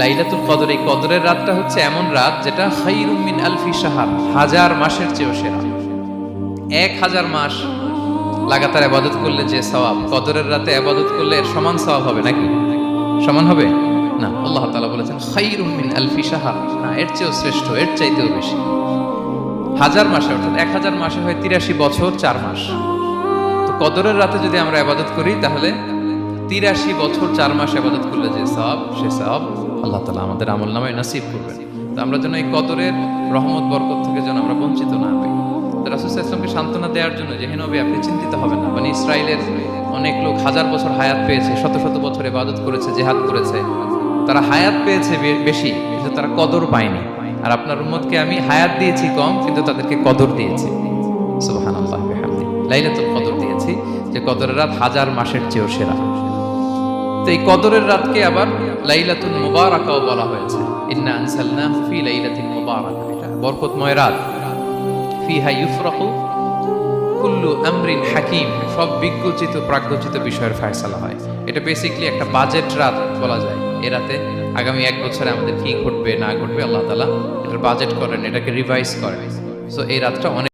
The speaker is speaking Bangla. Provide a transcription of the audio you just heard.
লাইলাতুল কদর, এই কদরের রাতটা হচ্ছে এমন রাত যেটা খায়রুম মিন আলফি শাহর, 1000 মাসের চেয়েও সেরা। 1000 মাস লাগাতার ইবাদত করলে যে সওয়াব, কদরের রাতে ইবাদত করলে এর সমান সওয়াব হবে নাকি? সমান হবে না। আল্লাহ তাআলা বলেছেন খায়রুম মিন আলফি শাহর, না, এর চেয়েও শ্রেষ্ঠ, এর চাইতেও বেশি। 1000 মাসে, অর্থাৎ 1000 মাসে হয় 83 বছর 4 মাস। তো কদরের রাতে যদি আমরা ইবাদত করি তাহলে 83 বছর 4 মাস ইবাদত করলে যে সওয়াব, সে সওয়াব আল্লাহ তাআলা আমাদের আমলনামায় নসিব করবেন। তো আমরা যেন এই কদরের রহমত বরকত থেকে যেন আমরা বঞ্চিত না হই। তো রাসূল সাল্লাল্লাহু আলাইহি ওয়াসাল্লামকে সান্ত্বনা দেওয়ার জন্য যে, হে নবী, আপনি চিন্তিত হবেন না। বনি ইসরাইলের অনেক লোক 1000 বছর হায়াত পেয়েছে, শত শত বছর ইবাদত করেছে, জিহাদ করেছে, তারা হায়াত পেয়েছে বেশি, কিন্তু তারা কদর পায়নি। আর আপনার উম্মতকে আমি হায়াত দিয়েছি কম, কিন্তু তাদেরকে কদর দিয়েছি। সুবহানাল্লাহ ওয়া বিহামদিহি, লাইলাতুল কদর দিয়েছি, যে কদরের রাত 1000 মাসের চেয়েও সেরা। তো এই কদরের রাতকে আবার লাইলাতুল মুবারাকাও বলা হয়েছে। ইন্না আনসালনাহু ফি লাইলাতিন মুবারাকা, এটা বরকতময় রাত। ফিহা ইউফরাকু কুল্লু আমরিন হাকিম, সব বিজ্ঞচিত প্রাজ্ঞচিত বিষয়ের ফয়সালা হয়। এটা বেসিক্যালি একটা বাজেট রাত বলা যায়। এ রাতে আগামী 1 বছরে আমাদের কি ঘটবে না ঘটবে আল্লাহ তাআলা এটার বাজেট করেন, এটাকে রিভাইজ করেন। সো এই রাতটা অনেক